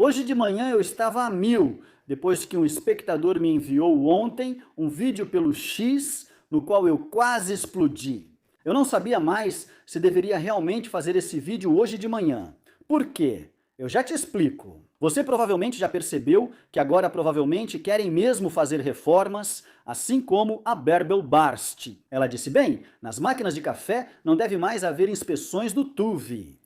Hoje de manhã eu estava a mil, depois que um espectador me enviou ontem um vídeo pelo X, no qual eu quase explodi. Eu não sabia mais se deveria realmente fazer esse vídeo hoje de manhã. Por quê? Eu já te explico. Você provavelmente já percebeu que agora provavelmente querem mesmo fazer reformas, assim como a Bärbel Barst. Ela disse, bem, nas máquinas de café não deve mais haver inspeções do TÜV.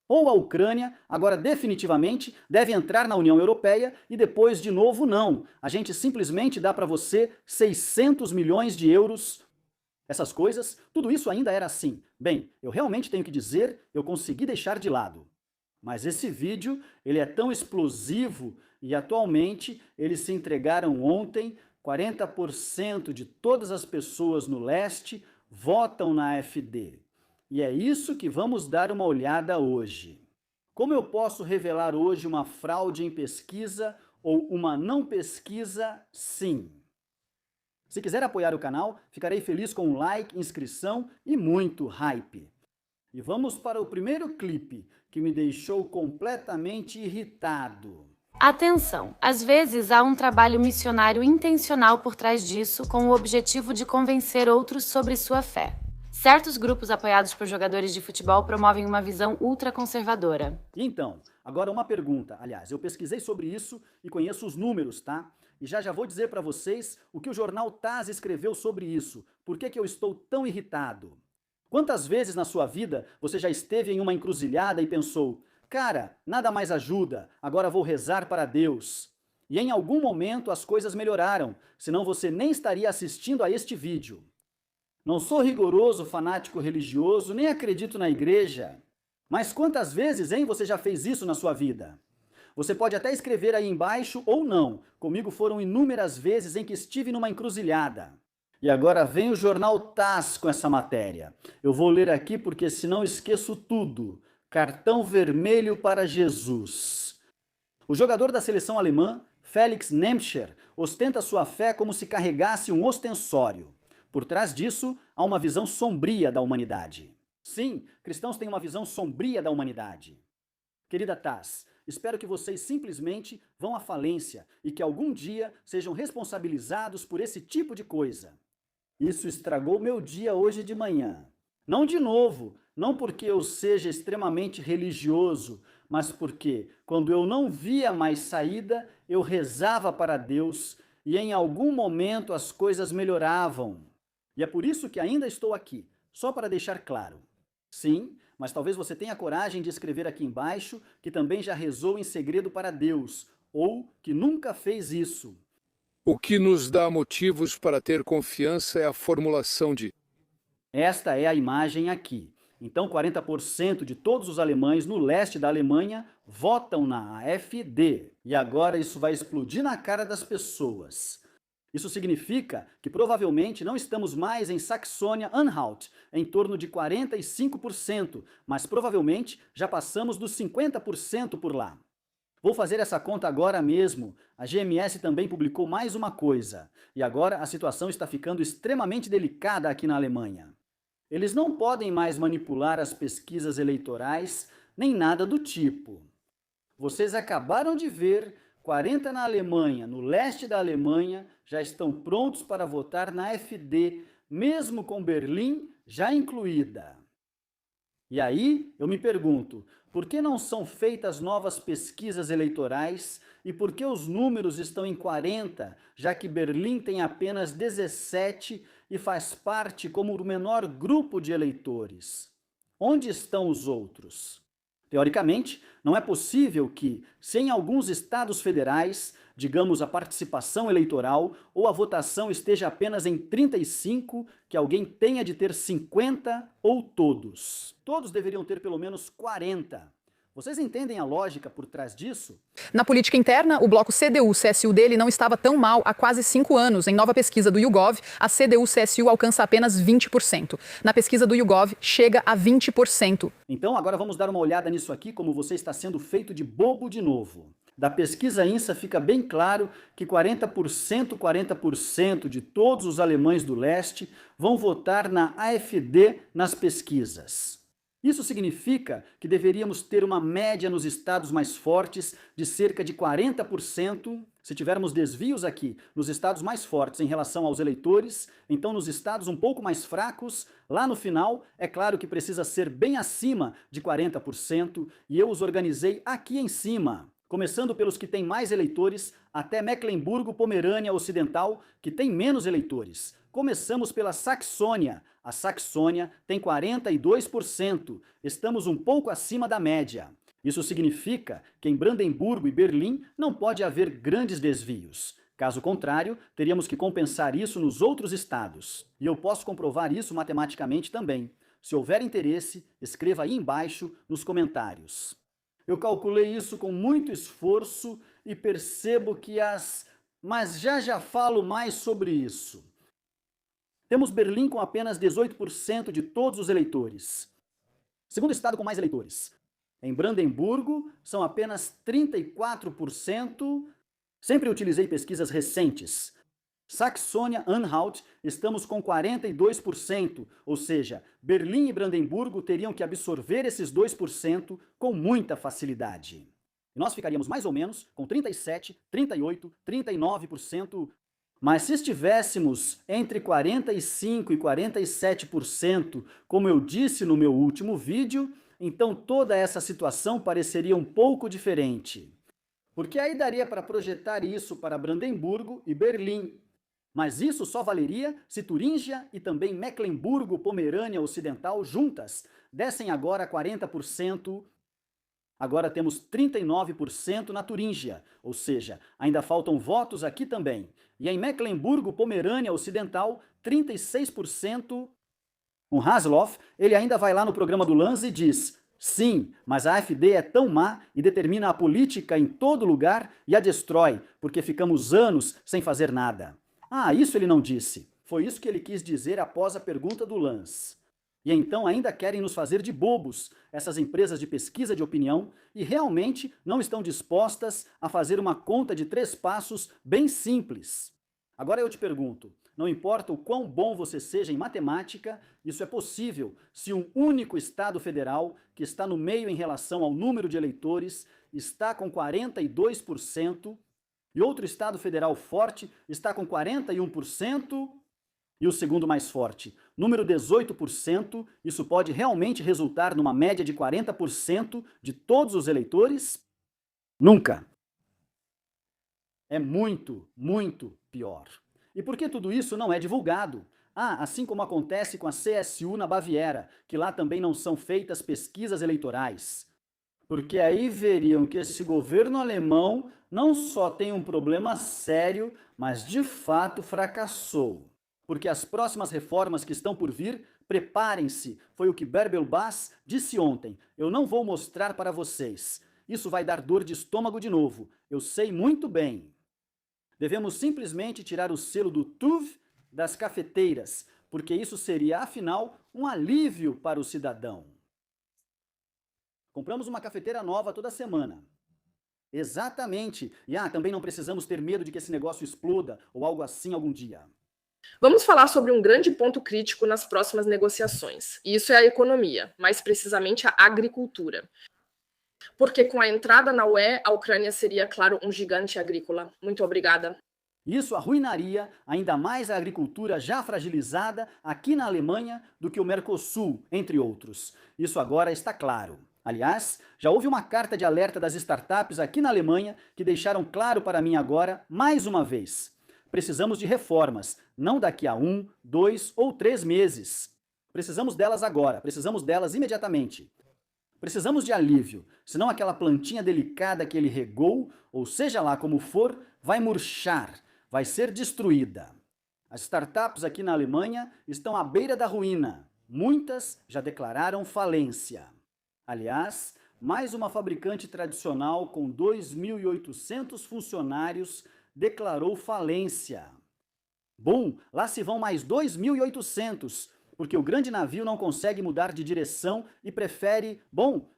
Ou a Ucrânia, agora definitivamente, deve entrar na União Europeia e depois de novo não. A gente simplesmente dá para você 600 milhões de euros. Essas coisas, tudo isso ainda era assim. Bem, eu realmente tenho que dizer, eu consegui deixar de lado. Mas esse vídeo, ele é tão explosivo e atualmente eles se entregaram ontem, 40% de todas as pessoas no leste votam na AfD. E é isso que vamos dar uma olhada hoje. Como eu posso revelar hoje uma fraude em pesquisa ou uma não pesquisa, sim? Se quiser apoiar o canal, ficarei feliz com um like, inscrição e muito hype. E vamos para o primeiro clipe, que me deixou completamente irritado. Atenção! Às vezes há um trabalho missionário intencional por trás disso, com o objetivo de convencer outros sobre sua fé. Certos grupos apoiados por jogadores de futebol promovem uma visão ultraconservadora. Então, agora uma pergunta. Aliás, eu pesquisei sobre isso e conheço os números, tá? E já vou dizer para vocês o que o jornal TASS escreveu sobre isso. Por que eu estou tão irritado? Quantas vezes na sua vida você já esteve em uma encruzilhada e pensou, cara, nada mais ajuda, agora vou rezar para Deus. E em algum momento as coisas melhoraram, senão você nem estaria assistindo a este vídeo. Não sou rigoroso, fanático religioso, nem acredito na igreja. Mas quantas vezes, hein, você já fez isso na sua vida? Você pode até escrever aí embaixo ou não. Comigo foram inúmeras vezes em que estive numa encruzilhada. E agora vem o jornal TASS com essa matéria. Eu vou ler aqui porque senão esqueço tudo. Cartão vermelho para Jesus. O jogador da seleção alemã, Felix Nembscher, ostenta sua fé como se carregasse um ostensório. Por trás disso, há uma visão sombria da humanidade. Sim, cristãos têm uma visão sombria da humanidade. Querida TASS, espero que vocês simplesmente vão à falência e que algum dia sejam responsabilizados por esse tipo de coisa. Isso estragou meu dia hoje de manhã. Não de novo, não porque eu seja extremamente religioso, mas porque, quando eu não via mais saída, eu rezava para Deus e em algum momento as coisas melhoravam. E é por isso que ainda estou aqui, só para deixar claro. Sim, mas talvez você tenha coragem de escrever aqui embaixo que também já rezou em segredo para Deus, ou que nunca fez isso. O que nos dá motivos para ter confiança é a formulação de Esta é a imagem aqui. Então, 40% de todos os alemães no leste da Alemanha votam na AfD. E agora isso vai explodir na cara das pessoas. Isso significa que provavelmente não estamos mais em Saxônia-Anhalt, em torno de 45%, mas provavelmente já passamos dos 50% por lá. Vou fazer essa conta agora mesmo. A GMS também publicou mais uma coisa. E agora a situação está ficando extremamente delicada aqui na Alemanha. Eles não podem mais manipular as pesquisas eleitorais, nem nada do tipo. Vocês acabaram de ver, 40 na Alemanha, no leste da Alemanha, já estão prontos para votar na AfD, mesmo com Berlim já incluída. E aí, eu me pergunto, por que não são feitas novas pesquisas eleitorais e por que os números estão em 40, já que Berlim tem apenas 17 e faz parte como o menor grupo de eleitores? Onde estão os outros? Teoricamente, não é possível que, se em alguns estados federais, digamos a participação eleitoral ou a votação esteja apenas em 35, que alguém tenha de ter 50 ou todos. Todos deveriam ter pelo menos 40. Vocês entendem a lógica por trás disso? Na política interna, o bloco CDU-CSU dele não estava tão mal há quase 5 anos. Em nova pesquisa do YouGov, a CDU-CSU alcança apenas 20%. Na pesquisa do YouGov, chega a 20%. Então agora vamos dar uma olhada nisso aqui, como você está sendo feito de bobo de novo. Da pesquisa INSA fica bem claro que 40% de todos os alemães do leste vão votar na AfD nas pesquisas. Isso significa que deveríamos ter uma média nos estados mais fortes de cerca de 40%. Se tivermos desvios aqui nos estados mais fortes em relação aos eleitores, então nos estados um pouco mais fracos, lá no final, é claro que precisa ser bem acima de 40%, e eu os organizei aqui em cima, começando pelos que têm mais eleitores, até Mecklemburgo-Pomerânia Ocidental, que tem menos eleitores. Começamos pela Saxônia. A Saxônia tem 42%. Estamos um pouco acima da média. Isso significa que em Brandemburgo e Berlim não pode haver grandes desvios. Caso contrário, teríamos que compensar isso nos outros estados. E eu posso comprovar isso matematicamente também. Se houver interesse, escreva aí embaixo nos comentários. Eu calculei isso com muito esforço e percebo que Mas já falo mais sobre isso. Temos Berlim com apenas 18% de todos os eleitores. Segundo estado com mais eleitores. Em Brandemburgo, são apenas 34%. Sempre utilizei pesquisas recentes. Saxônia-Anhalt, estamos com 42%, ou seja, Berlim e Brandemburgo teriam que absorver esses 2% com muita facilidade. E nós ficaríamos mais ou menos com 37%, 38%, 39%. Mas se estivéssemos entre 45% e 47%, como eu disse no meu último vídeo, então toda essa situação pareceria um pouco diferente. Porque aí daria para projetar isso para Brandemburgo e Berlim. Mas isso só valeria se Turíngia e também Mecklemburgo-Pomerânia Ocidental juntas dessem agora 40%. Agora temos 39% na Turíngia, ou seja, ainda faltam votos aqui também. E em Mecklemburgo-Pomerânia Ocidental, 36%. O Hasloff, ele ainda vai lá no programa do Lanz e diz: sim, mas a AfD é tão má e determina a política em todo lugar e a destrói, porque ficamos anos sem fazer nada. Ah, isso ele não disse. Foi isso que ele quis dizer após a pergunta do Lanz. E então ainda querem nos fazer de bobos, essas empresas de pesquisa de opinião, e realmente não estão dispostas a fazer uma conta de 3 passos bem simples. Agora eu te pergunto, não importa o quão bom você seja em matemática, isso é possível se um único estado federal, que está no meio em relação ao número de eleitores, está com 42%, e outro estado federal forte está com 41%, e o segundo mais forte, número 18%, isso pode realmente resultar numa média de 40% de todos os eleitores? Nunca! É muito, muito pior. E por que tudo isso não é divulgado? Ah, assim como acontece com a CSU na Baviera, que lá também não são feitas pesquisas eleitorais. Porque aí veriam que esse governo alemão não só tem um problema sério, mas de fato fracassou. Porque as próximas reformas que estão por vir, preparem-se, foi o que Bärbel Baas disse ontem. Eu não vou mostrar para vocês. Isso vai dar dor de estômago de novo, eu sei muito bem. Devemos simplesmente tirar o selo do TÜV das cafeteiras, porque isso seria, afinal, um alívio para o cidadão. Compramos uma cafeteira nova toda semana. Exatamente. E também não precisamos ter medo de que esse negócio exploda ou algo assim algum dia. Vamos falar sobre um grande ponto crítico nas próximas negociações. E isso é a economia, mais precisamente a agricultura. Porque com a entrada na UE, a Ucrânia seria, claro, um gigante agrícola. Muito obrigada. Isso arruinaria ainda mais a agricultura já fragilizada aqui na Alemanha do que o Mercosul, entre outros. Isso agora está claro. Aliás, já houve uma carta de alerta das startups aqui na Alemanha que deixaram claro para mim agora, mais uma vez. Precisamos de reformas, não daqui a 1, 2 ou 3 meses. Precisamos delas agora, precisamos delas imediatamente. Precisamos de alívio, senão aquela plantinha delicada que ele regou, ou seja lá como for, vai murchar, vai ser destruída. As startups aqui na Alemanha estão à beira da ruína. Muitas já declararam falência. Aliás, mais uma fabricante tradicional com 2.800 funcionários declarou falência. Bom, lá se vão mais 2.800, porque o grande navio não consegue mudar de direção e prefere,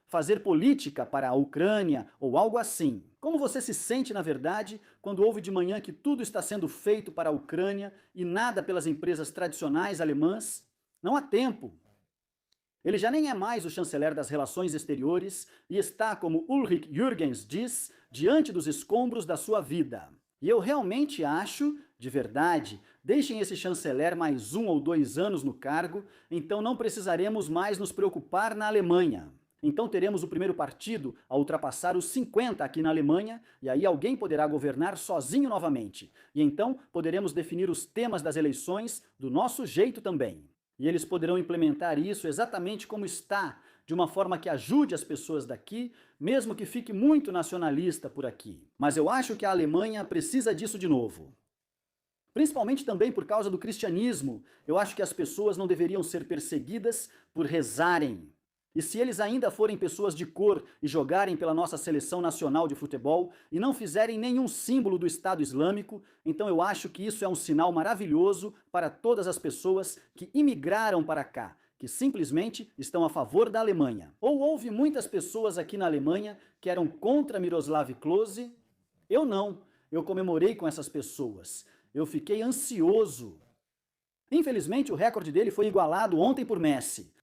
fazer política para a Ucrânia ou algo assim. Como você se sente, na verdade, quando ouve de manhã que tudo está sendo feito para a Ucrânia e nada pelas empresas tradicionais alemãs? Não há tempo. Ele já nem é mais o chanceler das relações exteriores e está, como Ulrich Jürgens diz, diante dos escombros da sua vida. E eu realmente acho, de verdade, deixem esse chanceler mais 1 ou 2 anos no cargo, então não precisaremos mais nos preocupar na Alemanha. Então teremos o primeiro partido a ultrapassar os 50 aqui na Alemanha, e aí alguém poderá governar sozinho novamente. E então poderemos definir os temas das eleições do nosso jeito também. E eles poderão implementar isso exatamente como está, de uma forma que ajude as pessoas daqui, mesmo que fique muito nacionalista por aqui. Mas eu acho que a Alemanha precisa disso de novo. Principalmente também por causa do cristianismo. Eu acho que as pessoas não deveriam ser perseguidas por rezarem. E se eles ainda forem pessoas de cor e jogarem pela nossa seleção nacional de futebol e não fizerem nenhum símbolo do Estado Islâmico, então eu acho que isso é um sinal maravilhoso para todas as pessoas que imigraram para cá, que simplesmente estão a favor da Alemanha. Ou houve muitas pessoas aqui na Alemanha que eram contra Miroslav Klose? Eu não. Eu comemorei com essas pessoas. Eu fiquei ansioso. Infelizmente, o recorde dele foi igualado ontem por Messi.